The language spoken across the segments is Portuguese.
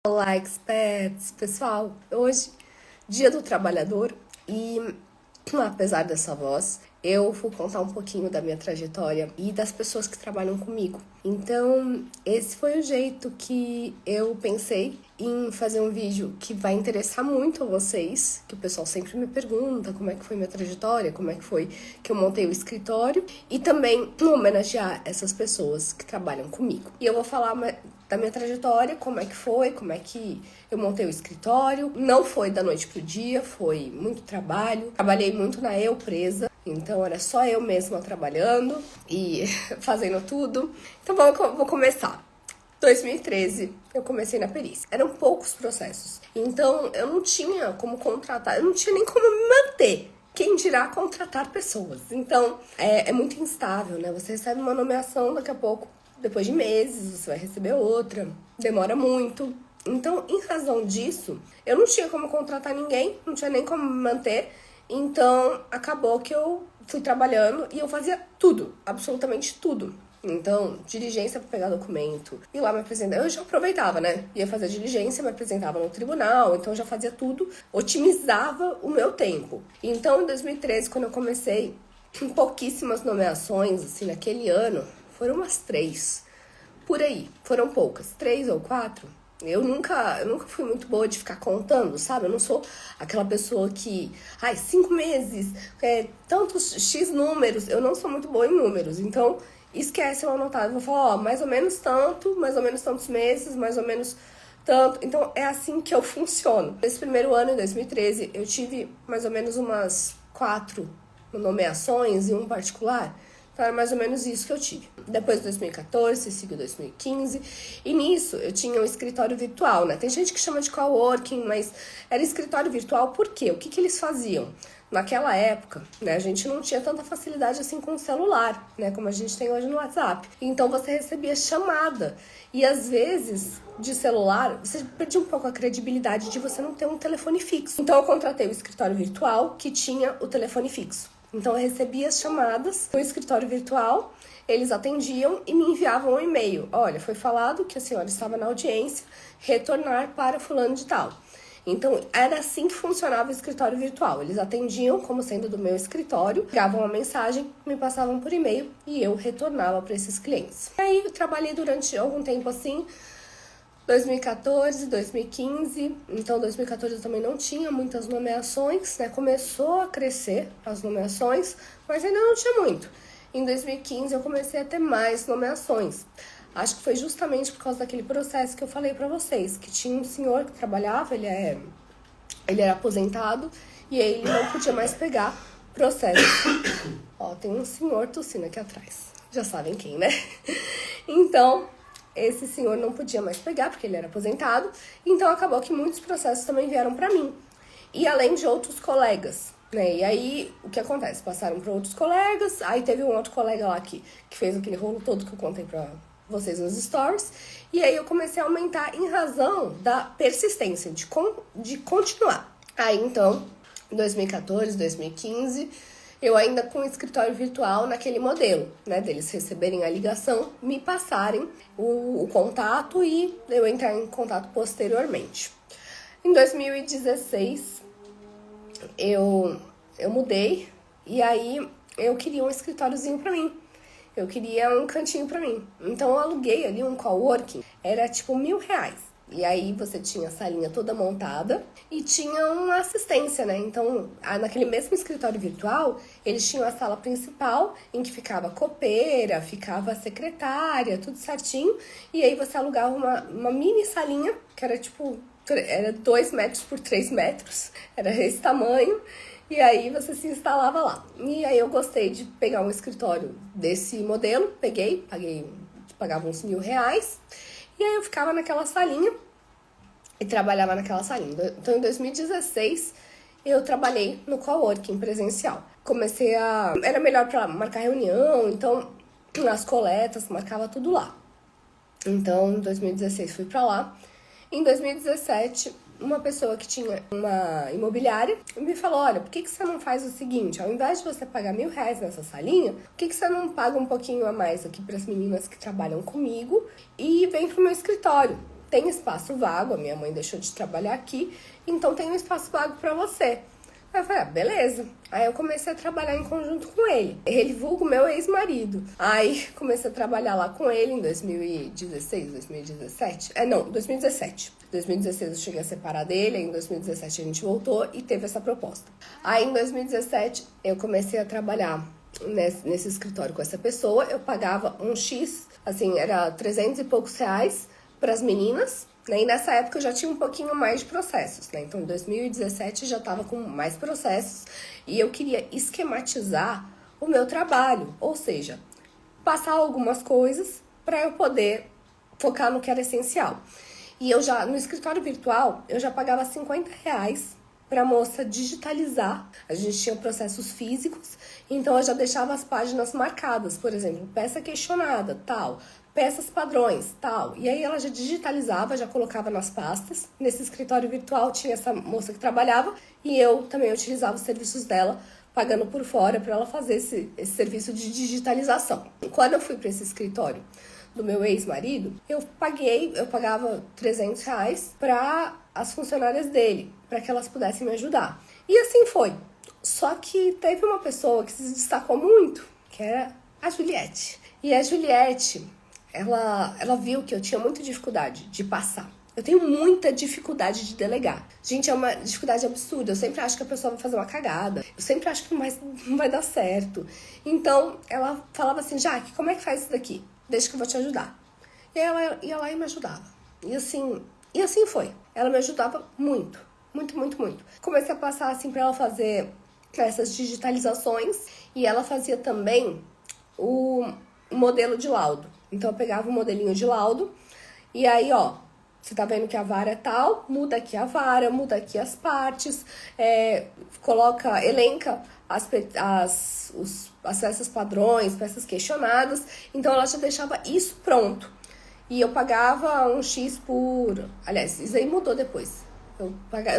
Olá, experts! Pessoal, hoje, Dia do Trabalhador, e apesar dessa voz, eu vou contar um pouquinho da minha trajetória e das pessoas que trabalham comigo. Então, esse foi o jeito que eu pensei em fazer um vídeo que vai interessar muito a vocês, que o pessoal sempre me pergunta como é que foi minha trajetória, como é que foi que eu montei o escritório, e também homenagear essas pessoas que trabalham comigo. E eu vou falar da minha trajetória, como é que eu montei o escritório. Não foi da noite pro dia, foi muito trabalho. Trabalhei muito na empresa, então era só eu mesma trabalhando e fazendo tudo. Então vou começar. 2013, eu comecei na perícia. Eram poucos processos. Então, eu não tinha como contratar, eu não tinha nem como me manter. Quem dirá contratar pessoas? Então, é muito instável, né? Você recebe uma nomeação, daqui a pouco, depois de meses, você vai receber outra. Demora muito. Então, em razão disso, eu não tinha como contratar ninguém, não tinha nem como me manter. Então, acabou que eu fui trabalhando e eu fazia tudo, absolutamente tudo. Então, diligência para pegar documento, ir lá me apresentar. Eu já aproveitava, né? Ia fazer diligência, me apresentava no tribunal, então eu já fazia tudo, otimizava o meu tempo. Então, em 2013, quando eu comecei, pouquíssimas nomeações, assim, naquele ano, foram umas 3, por aí, foram poucas, 3 ou 4. Eu nunca fui muito boa de ficar contando, sabe? Eu não sou aquela pessoa que, 5 meses, tantos X números. Eu não sou muito boa em números, então esquece eu anotado. Vou falar, mais ou menos tanto, mais ou menos tantos meses, mais ou menos tanto. Então é assim que eu funciono. Nesse primeiro ano, em 2013, eu tive mais ou menos umas 4 nomeações e um particular. Então, era mais ou menos isso que eu tive. Depois de 2014, seguiu 2015. E nisso, eu tinha um escritório virtual, né? Tem gente que chama de coworking, mas era escritório virtual por quê? O que eles faziam? Naquela época, né, a gente não tinha tanta facilidade assim com o celular, né? Como a gente tem hoje no WhatsApp. Então, você recebia chamada. E, às vezes, de celular, você perdia um pouco a credibilidade de você não ter um telefone fixo. Então, eu contratei o escritório virtual que tinha o telefone fixo. Então, eu recebia as chamadas no escritório virtual, eles atendiam e me enviavam um e-mail. Olha, foi falado que a senhora estava na audiência, retornar para fulano de tal. Então, era assim que funcionava o escritório virtual. Eles atendiam como sendo do meu escritório, pegavam uma mensagem, me passavam por e-mail e eu retornava para esses clientes. E aí, eu trabalhei durante algum tempo assim, 2014, 2015, então 2014 eu também não tinha muitas nomeações, né? Começou a crescer as nomeações, mas ainda não tinha muito. Em 2015 eu comecei a ter mais nomeações. Acho que foi justamente por causa daquele processo que eu falei pra vocês, que tinha um senhor que trabalhava, ele era aposentado, e aí ele não podia mais pegar processo. Ó, tem um senhor tossindo aqui atrás, já sabem quem, né? Então, esse senhor não podia mais pegar, porque ele era aposentado, então acabou que muitos processos também vieram pra mim. E além de outros colegas, né? E aí, o que acontece? Passaram para outros colegas, aí teve um outro colega lá que fez aquele rolo todo que eu contei pra vocês nos stories, e aí eu comecei a aumentar em razão da persistência, de continuar. Aí, então, em 2014, 2015... eu ainda com o escritório virtual naquele modelo, né, deles receberem a ligação, me passarem o contato e eu entrar em contato posteriormente. Em 2016, eu mudei e aí eu queria um escritóriozinho pra mim. Eu queria um cantinho pra mim. Então eu aluguei ali um coworking, era tipo R$1.000. E aí você tinha a salinha toda montada e tinha uma assistência, né? Então, naquele mesmo escritório virtual, eles tinham a sala principal, em que ficava a copeira, ficava a secretária, tudo certinho. E aí você alugava uma mini salinha, que era tipo, era 2 metros por 3 metros, era esse tamanho. E aí você se instalava lá. E aí eu gostei de pegar um escritório desse modelo, pagava uns R$1.000. E aí eu ficava naquela salinha e trabalhava naquela salinha. Então, em 2016, eu trabalhei no coworking presencial. Era melhor para marcar reunião, então as coletas, marcava tudo lá. Então, em 2016 fui para lá. Em 2017, uma pessoa que tinha uma imobiliária me falou, olha, por que você não faz o seguinte, ao invés de você pagar R$1.000 nessa salinha, por que você não paga um pouquinho a mais aqui para as meninas que trabalham comigo e vem pro meu escritório? tem espaço vago, a minha mãe deixou de trabalhar aqui, então tem um espaço vago para você. Aí eu falei, beleza. Aí eu comecei a trabalhar em conjunto com ele. Ele vulgo meu ex-marido. Aí comecei a trabalhar lá com ele em 2016, 2017. 2017. 2016 eu cheguei a separar dele, aí em 2017 a gente voltou e teve essa proposta. Aí em 2017 eu comecei a trabalhar nesse escritório com essa pessoa. Eu pagava um X, assim, era 300 e poucos reais para as meninas. E nessa época eu já tinha um pouquinho mais de processos, né? Então, em 2017 já estava com mais processos e eu queria esquematizar o meu trabalho, ou seja, passar algumas coisas para eu poder focar no que era essencial. E eu já, no escritório virtual, eu já pagava 50 reais para a moça digitalizar. A gente tinha processos físicos, então eu já deixava as páginas marcadas, por exemplo, peça questionada, tal, peças padrões, tal. E aí ela já digitalizava, já colocava nas pastas. Nesse escritório virtual tinha essa moça que trabalhava e eu também utilizava os serviços dela, pagando por fora para ela fazer esse serviço de digitalização. E quando eu fui para esse escritório do meu ex-marido, eu pagava 300 reais para as funcionárias dele, para que elas pudessem me ajudar. E assim foi. Só que teve uma pessoa que se destacou muito, que era a Juliette. E a Juliette, ela viu que eu tinha muita dificuldade de passar. Eu tenho muita dificuldade de delegar. Gente, é uma dificuldade absurda. Eu sempre acho que a pessoa vai fazer uma cagada. Eu sempre acho que não vai dar certo. Então, ela falava assim, Jaque, como é que faz isso daqui? Deixa que eu vou te ajudar. E ela ia lá e me ajudava. E assim foi. Ela me ajudava muito. Muito, muito, muito. Comecei a passar assim pra ela fazer essas digitalizações. E ela fazia também o modelo de laudo. Então, eu pegava o modelinho de laudo. E aí, ó, você tá vendo que a vara é tal, muda aqui a vara, muda aqui as partes, elenca as peças padrões, peças questionadas. Então, ela já deixava isso pronto. E eu pagava um X por... Aliás, isso aí mudou depois. Eu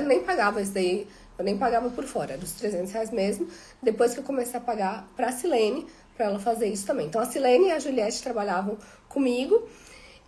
nem pagava isso daí, eu nem pagava por fora, era os 300 reais mesmo. Depois que eu comecei a pagar pra Silene, pra ela fazer isso também. Então, a Silene e a Juliette trabalhavam comigo.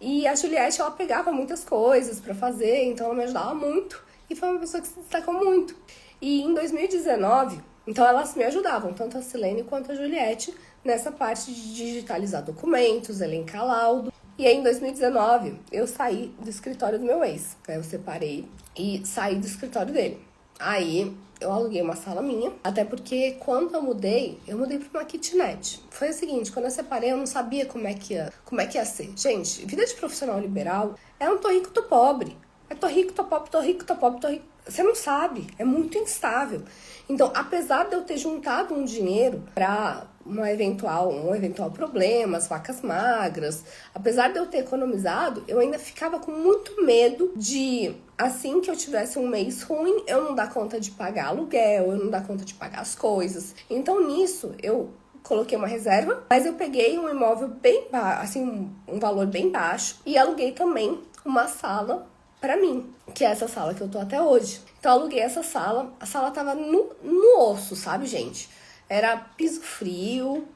E a Juliette, ela pegava muitas coisas pra fazer, então ela me ajudava muito. E foi uma pessoa que se destacou muito. E em 2019, então elas me ajudavam, tanto a Silene quanto a Juliette, nessa parte de digitalizar documentos, elencar laudo. E aí, em 2019, eu saí do escritório do meu ex. Eu separei e saí do escritório dele. Aí, eu aluguei uma sala minha, até porque quando eu mudei pra uma kitnet. Foi o seguinte, quando eu separei, eu não sabia como é que ia ser. Gente, vida de profissional liberal é um tô rico, tô pobre. É tô rico, tô pobre, tô rico, tô pobre, tô rico. Você não sabe, é muito instável. Então, apesar de eu ter juntado um dinheiro para um eventual problema, as vacas magras, apesar de eu ter economizado, eu ainda ficava com muito medo de, assim que eu tivesse um mês ruim, eu não dar conta de pagar aluguel, eu não dar conta de pagar as coisas. Então, nisso, eu coloquei uma reserva, mas eu peguei um imóvel bem baixo, assim, um valor bem baixo, e aluguei também uma sala pra mim, que é essa sala que eu tô até hoje. Então, eu aluguei essa sala, a sala tava no osso, sabe, gente? Era piso frio,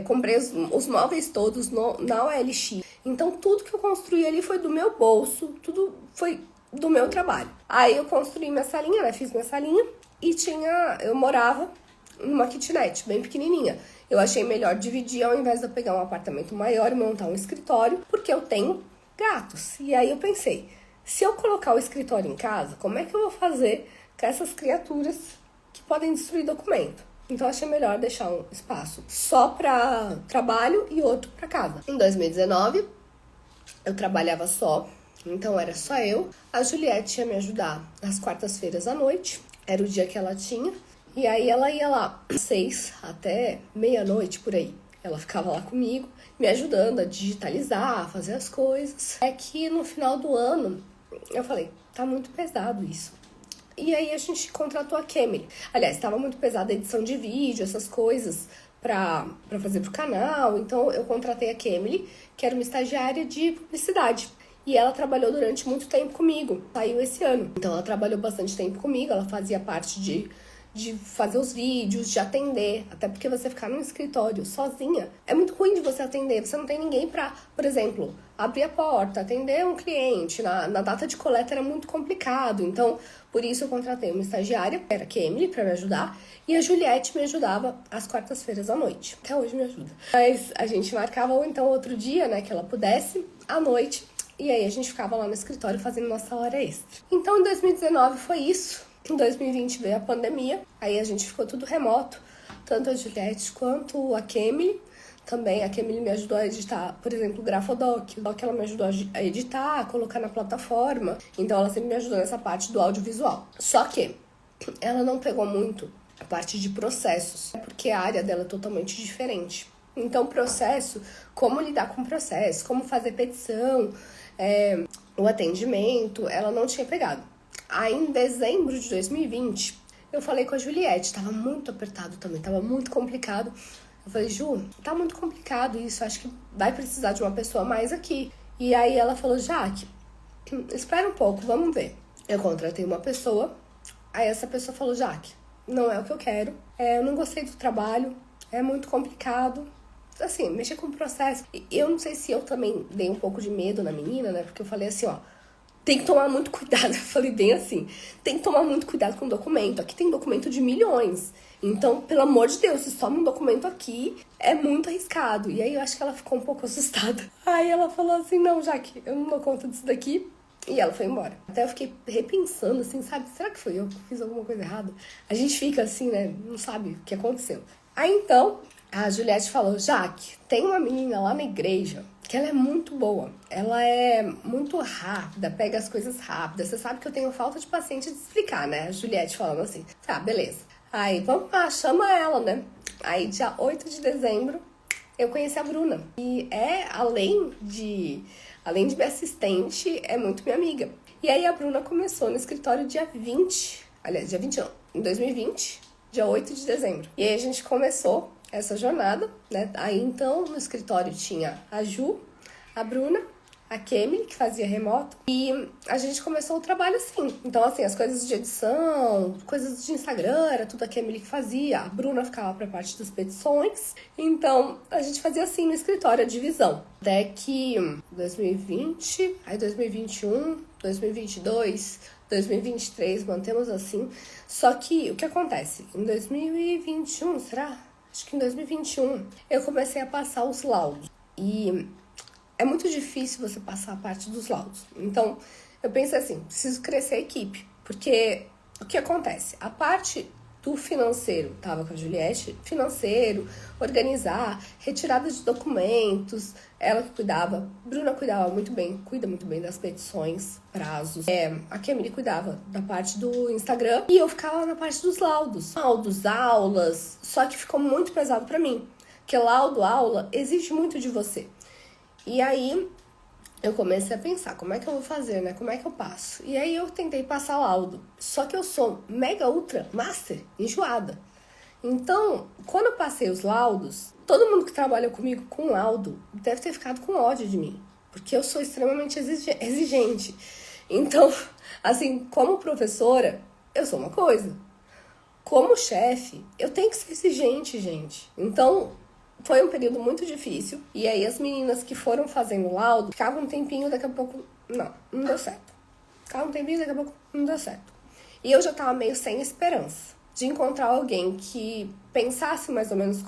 comprei os móveis todos na OLX. Então, tudo que eu construí ali foi do meu bolso, tudo foi do meu trabalho. Aí, eu construí minha salinha, né? Fiz minha salinha e eu morava numa kitnet bem pequenininha. Eu achei melhor dividir ao invés de eu pegar um apartamento maior e montar um escritório, porque eu tenho gatos. E aí, eu pensei, se eu colocar o escritório em casa, como é que eu vou fazer com essas criaturas que podem destruir documento? Então, eu achei melhor deixar um espaço só para trabalho e outro para casa. Em 2019, eu trabalhava só, então era só eu. A Juliette ia me ajudar nas quartas-feiras à noite, era o dia que ela tinha. E aí, ela ia lá às 6 até meia-noite, por aí. Ela ficava lá comigo, me ajudando a digitalizar, a fazer as coisas. É que no final do ano, eu falei, tá muito pesado isso. E aí a gente contratou a Kemily. Aliás, estava muito pesada a edição de vídeo, essas coisas pra fazer pro canal. Então eu contratei a Kemily, que era uma estagiária de publicidade. E ela trabalhou durante muito tempo comigo. Saiu esse ano. Então ela trabalhou bastante tempo comigo, ela fazia parte de fazer os vídeos, de atender. Até porque você ficar no escritório sozinha é muito ruim de você atender. Você não tem ninguém pra, por exemplo, abrir a porta, atender um cliente. Na data de coleta era muito complicado. Então, por isso eu contratei uma estagiária, era a Emily, pra me ajudar. E a Juliette me ajudava às quartas-feiras à noite. Até hoje me ajuda. Mas a gente marcava ou então outro dia, né, que ela pudesse, à noite. E aí a gente ficava lá no escritório fazendo nossa hora extra. Então em 2019 foi isso. Em 2020 veio a pandemia. Aí a gente ficou tudo remoto. Tanto a Juliette quanto a Emily. Também a Emily me ajudou a editar, por exemplo, o Grafodoc. O Doc ela me ajudou a editar, a colocar na plataforma. Então ela sempre me ajudou nessa parte do audiovisual. Só que ela não pegou muito a parte de processos. Porque a área dela é totalmente diferente. Então, processo, como lidar com o processo, como fazer petição, o atendimento, ela não tinha pegado. Aí, em dezembro de 2020, eu falei com a Juliette, tava muito apertado também, tava muito complicado. Eu falei, Ju, tá muito complicado isso, acho que vai precisar de uma pessoa mais aqui. E aí ela falou, Jaque, espera um pouco, vamos ver. Eu contratei uma pessoa, aí essa pessoa falou, Jaque, não é o que eu quero, eu não gostei do trabalho, é muito complicado. Assim, mexer com o processo. Eu não sei se eu também dei um pouco de medo na menina, né? Porque eu falei assim, ó, tem que tomar muito cuidado. Eu falei bem assim, tem que tomar muito cuidado com o documento. Aqui tem documento de milhões. Então, pelo amor de Deus, se toma um documento aqui, é muito arriscado. E aí eu acho que ela ficou um pouco assustada. Aí ela falou assim, não, Jaque, eu não dou conta disso daqui. E ela foi embora. Até eu fiquei repensando, assim, sabe? Será que foi eu que fiz alguma coisa errada? A gente fica assim, né? Não sabe o que aconteceu. Aí então, a Juliette falou, Jaque, tem uma menina lá na igreja que ela é muito boa. Ela é muito rápida, pega as coisas rápidas. Você sabe que eu tenho falta de paciência de explicar, né? A Juliette falando assim, tá, beleza. Aí, vamos lá, chama ela, né? Aí, dia 8 de dezembro, eu conheci a Bruna. E além de minha assistente, é muito minha amiga. E aí, a Bruna começou no escritório dia 20, aliás, dia 20 não, em 2020, dia 8 de dezembro. E aí, a gente começou essa jornada, né? Aí, então, no escritório tinha a Ju, a Bruna, a Emily, que fazia remoto, e a gente começou o trabalho assim. Então, assim, as coisas de edição, coisas de Instagram, era tudo a Emily que fazia. A Bruna ficava pra parte das petições. Então, a gente fazia assim no escritório, a divisão. Até que 2020, aí 2021, 2022, 2023, mantemos assim. Só que, o que acontece? Em 2021, será? Acho que em 2021, eu comecei a passar os laudos. E é muito difícil você passar a parte dos laudos. Então, eu pensei assim, preciso crescer a equipe. Porque o que acontece? A parte do financeiro estava com a Juliette, financeiro, organizar, retirada de documentos, ela que cuidava. Bruna cuidava muito bem, cuida muito bem das petições, prazos. A Emily cuidava da parte do Instagram e eu ficava na parte dos laudos. Laudos, aulas, só que ficou muito pesado pra mim. Porque laudo, aula, exige muito de você. E aí, eu comecei a pensar, como é que eu vou fazer, né? Como é que eu passo? E aí, eu tentei passar laudo. Só que eu sou mega, ultra, master, enjoada. Então, quando eu passei os laudos, todo mundo que trabalha comigo com laudo deve ter ficado com ódio de mim. Porque eu sou extremamente exigente. Então, assim, como professora, eu sou uma coisa. Como chefe, eu tenho que ser exigente, gente. Então, foi um período muito difícil. E aí as meninas que foram fazendo laudo ficavam um tempinho, daqui a pouco, não deu certo. Ficava um tempinho, daqui a pouco, não deu certo. E eu já tava meio sem esperança de encontrar alguém que pensasse mais ou menos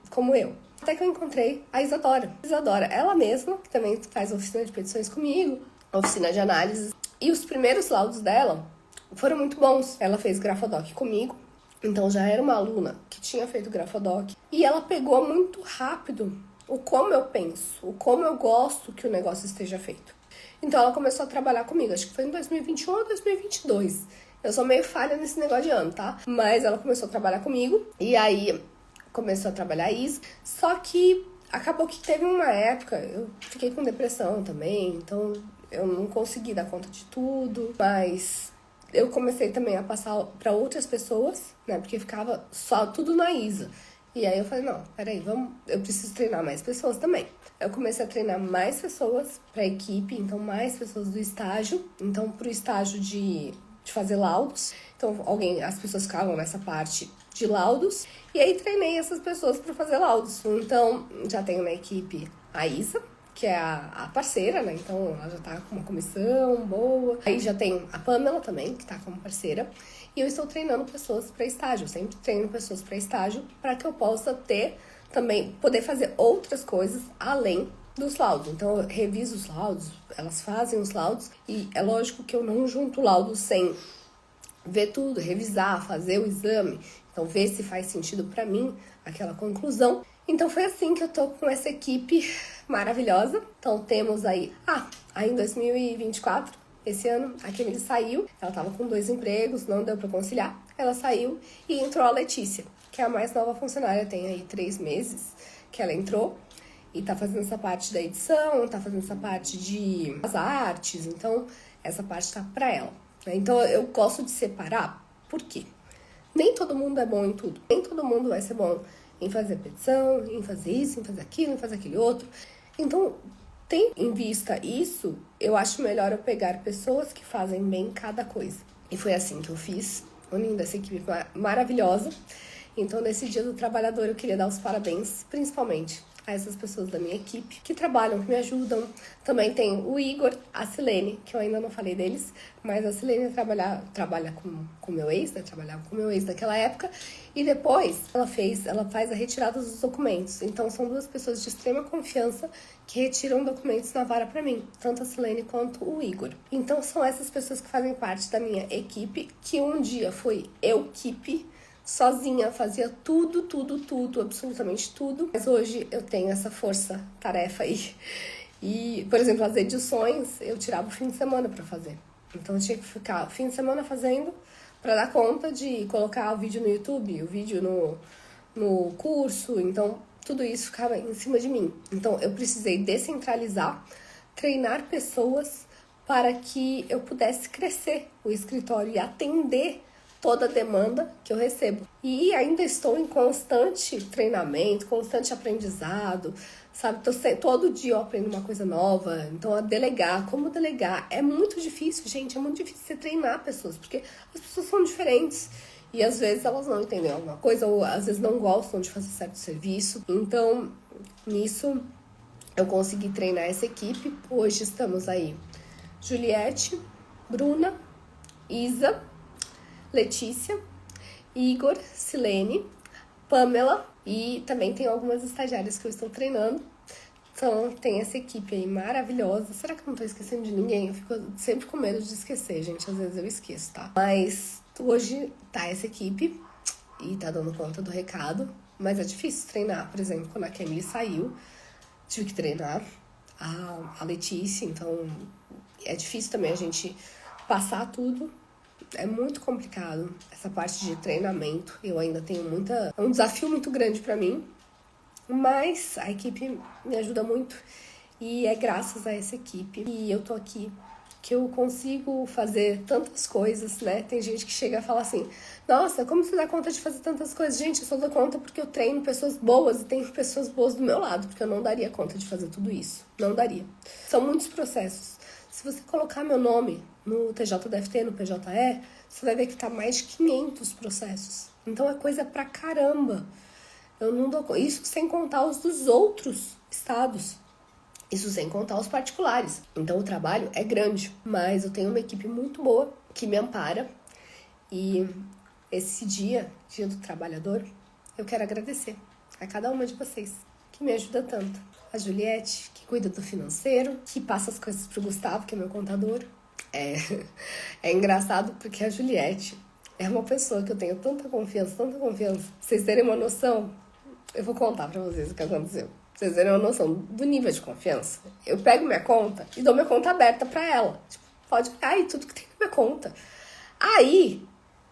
como eu. Até que eu encontrei a Isadora. Isadora, ela mesma, que também faz oficina de petições comigo, oficina de análise. E os primeiros laudos dela foram muito bons. Ela fez Grafodoc comigo. Então, já era uma aluna que tinha feito Grafodoc. E ela pegou muito rápido o como eu penso, o como eu gosto que o negócio esteja feito. Então, ela começou a trabalhar comigo. Acho que foi em 2021 ou 2022. Eu sou meio falha nesse negócio de ano, tá? Mas ela começou a trabalhar comigo. E aí, começou a trabalhar a Isa. Só que acabou que teve uma época... Eu fiquei com depressão também. Então, eu não consegui dar conta de tudo. Mas... eu comecei também a passar para outras pessoas, né? Porque ficava só tudo na Isa. E aí eu falei, não, peraí, eu preciso treinar mais pessoas também. Eu comecei a treinar mais pessoas para a equipe, então mais pessoas do estágio. Então, pro estágio de de fazer laudos. Então, as pessoas ficavam nessa parte de laudos. E aí, treinei essas pessoas para fazer laudos. Então, já tenho na equipe a Isa, que é a parceira, né? Então, ela já tá com uma comissão boa. Aí já tem a Pamela também, que tá como parceira. E eu estou treinando pessoas para estágio. Eu sempre treino pessoas para estágio para que eu possa poder fazer outras coisas além dos laudos. Então, eu reviso os laudos, elas fazem os laudos. E é lógico que eu não junto o laudo sem ver tudo, revisar, fazer o exame. Então, ver se faz sentido para mim aquela conclusão. Então, foi assim que eu tô com essa equipe maravilhosa. Então, temos aí em 2024, esse ano, a Camille saiu. Ela tava com 2 empregos, não deu pra conciliar. Ela saiu e entrou a Letícia, que é a mais nova funcionária. Tem aí 3 meses que ela entrou. E tá fazendo essa parte da edição, tá fazendo essa parte das artes. Então, essa parte tá pra ela. Então, eu gosto de separar. Por quê? Nem todo mundo é bom em tudo. Nem todo mundo vai ser bom em fazer petição, em fazer isso, em fazer aquilo, em fazer aquele outro. Então, tendo em vista isso, eu acho melhor eu pegar pessoas que fazem bem cada coisa. E foi assim que eu fiz, unindo essa equipe maravilhosa. Então, nesse Dia do Trabalhador, eu queria dar os parabéns, principalmente a essas pessoas da minha equipe que trabalham, que me ajudam. Também tem o Igor, a Silene, que eu ainda não falei deles, mas a Silene trabalha com o meu ex, né? Trabalhava com o meu ex naquela época, e depois ela faz a retirada dos documentos. Então são 2 pessoas de extrema confiança que retiram documentos na vara pra mim, tanto a Silene quanto o Igor. Então são essas pessoas que fazem parte da minha equipe, que um dia foi equipe, sozinha, fazia tudo, absolutamente tudo. Mas hoje eu tenho essa força-tarefa aí. E, por exemplo, as edições eu tirava o fim de semana pra fazer. Então eu tinha que ficar o fim de semana fazendo pra dar conta de colocar o vídeo no YouTube, o vídeo no curso. Então tudo isso ficava em cima de mim. Então eu precisei descentralizar, treinar pessoas para que eu pudesse crescer o escritório e atender toda a demanda que eu recebo. E ainda estou em constante treinamento, constante aprendizado, sabe? Todo dia eu aprendo uma coisa nova. Então, como delegar, é muito difícil, gente. É muito difícil você treinar pessoas, porque as pessoas são diferentes. E às vezes elas não entendem alguma coisa, ou às vezes não gostam de fazer certo serviço. Então, nisso, eu consegui treinar essa equipe. Hoje estamos aí, Juliette, Bruna, Isa, Letícia, Igor, Silene, Pamela e também tem algumas estagiárias que eu estou treinando. Então tem essa equipe aí maravilhosa. Será que eu não tô esquecendo de ninguém? Eu fico sempre com medo de esquecer, gente. Às vezes eu esqueço, tá? Mas hoje tá essa equipe e tá dando conta do recado. Mas é difícil treinar. Por exemplo, quando a Camille saiu, tive que treinar a Letícia. Então é difícil também a gente passar tudo. É muito complicado essa parte de treinamento. Eu ainda tenho é um desafio muito grande pra mim. Mas a equipe me ajuda muito. E é graças a essa equipe e eu tô aqui que eu consigo fazer tantas coisas, né? Tem gente que chega a falar assim: nossa, como você dá conta de fazer tantas coisas? Gente, eu só dou conta porque eu treino pessoas boas e tenho pessoas boas do meu lado, porque eu não daria conta de fazer tudo isso. Não daria. São muitos processos. Se você colocar meu nome no TJDFT, no PJE, você vai ver que tá mais de 500 processos. Então é coisa pra caramba. Eu não dou conta. Isso sem contar os dos outros estados. Isso sem contar os particulares. Então o trabalho é grande, mas eu tenho uma equipe muito boa que me ampara. E esse dia do trabalhador, eu quero agradecer a cada uma de vocês que me ajuda tanto. A Juliette, que cuida do financeiro, que passa as coisas pro Gustavo, que é meu contador. É engraçado porque a Juliette é uma pessoa que eu tenho tanta confiança. Pra vocês terem uma noção, eu vou contar pra vocês o que aconteceu. Pra vocês terem uma noção do nível de confiança. Eu pego minha conta e dou minha conta aberta pra ela. Tipo, pode olhar aí tudo que tem na minha conta. Aí,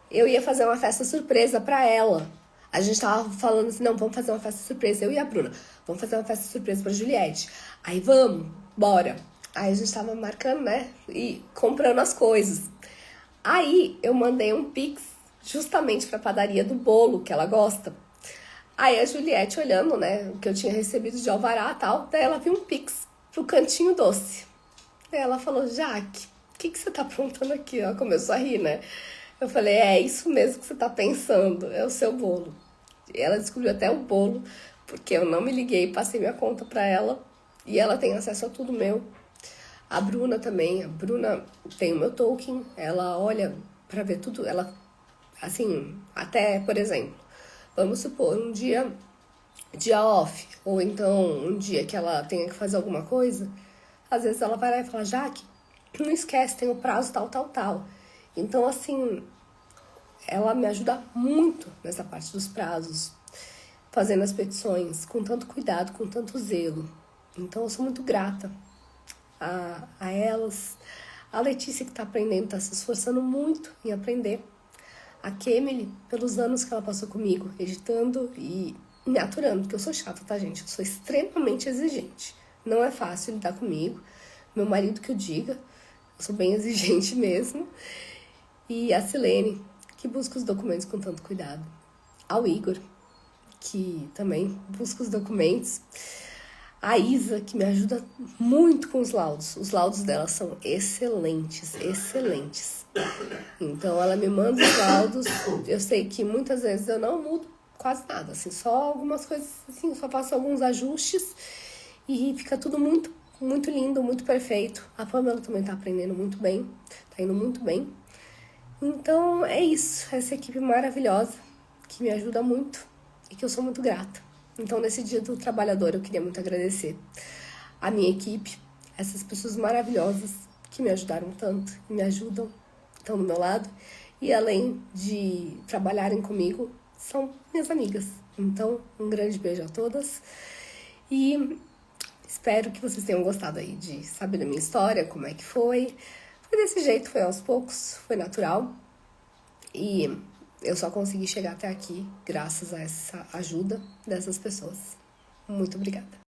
eu ia fazer uma festa surpresa pra ela. A gente tava falando assim, não, vamos fazer uma festa surpresa. Eu e a Bruna, vamos fazer uma festa surpresa pra Juliette. Aí, vamos, bora. Aí a gente tava marcando, né, e comprando as coisas. Aí, eu mandei um Pix justamente pra padaria do bolo, que ela gosta. Aí a Juliette olhando, né, o que eu tinha recebido de alvará e tal, daí ela viu um Pix pro Cantinho Doce. Daí ela falou: Jaque, o que você tá aprontando aqui? Ela começou a rir, né? Eu falei, é isso mesmo que você tá pensando, é o seu bolo. E ela descobriu até o bolo, porque eu não me liguei, passei minha conta pra ela, e ela tem acesso a tudo meu. A Bruna também, a Bruna tem o meu token, ela olha pra ver tudo, ela, assim, até, por exemplo, vamos supor, um dia off, ou então um dia que ela tenha que fazer alguma coisa, às vezes ela vai lá e fala, Jaque, não esquece, tem o prazo tal, tal, tal. Então, assim, ela me ajuda muito nessa parte dos prazos, fazendo as petições com tanto cuidado, com tanto zelo. Então, eu sou muito grata a elas. A Letícia, que está aprendendo, está se esforçando muito em aprender. A Kemily, pelos anos que ela passou comigo, editando e me aturando, porque eu sou chata, tá, gente? Eu sou extremamente exigente. Não é fácil lidar comigo. Meu marido que o diga, eu sou bem exigente mesmo. E a Silene, que busca os documentos com tanto cuidado. Ao Igor, que também busca os documentos. A Isa, que me ajuda muito com os laudos. Os laudos dela são excelentes, excelentes. Então, ela me manda os laudos. Eu sei que muitas vezes eu não mudo quase nada, assim, só algumas coisas, assim, só faço alguns ajustes e fica tudo muito, muito lindo, muito perfeito. A Pamela também tá aprendendo muito bem, tá indo muito bem. Então, é isso. Essa equipe maravilhosa que me ajuda muito e que eu sou muito grata. Então, nesse Dia do Trabalhador, eu queria muito agradecer a minha equipe, essas pessoas maravilhosas que me ajudaram tanto e me ajudam, estão do meu lado. E além de trabalharem comigo, são minhas amigas. Então, um grande beijo a todas. E espero que vocês tenham gostado aí de saber da minha história, como é que foi. Foi desse jeito, foi aos poucos, foi natural. E eu só consegui chegar até aqui graças a essa ajuda dessas pessoas. Muito obrigada.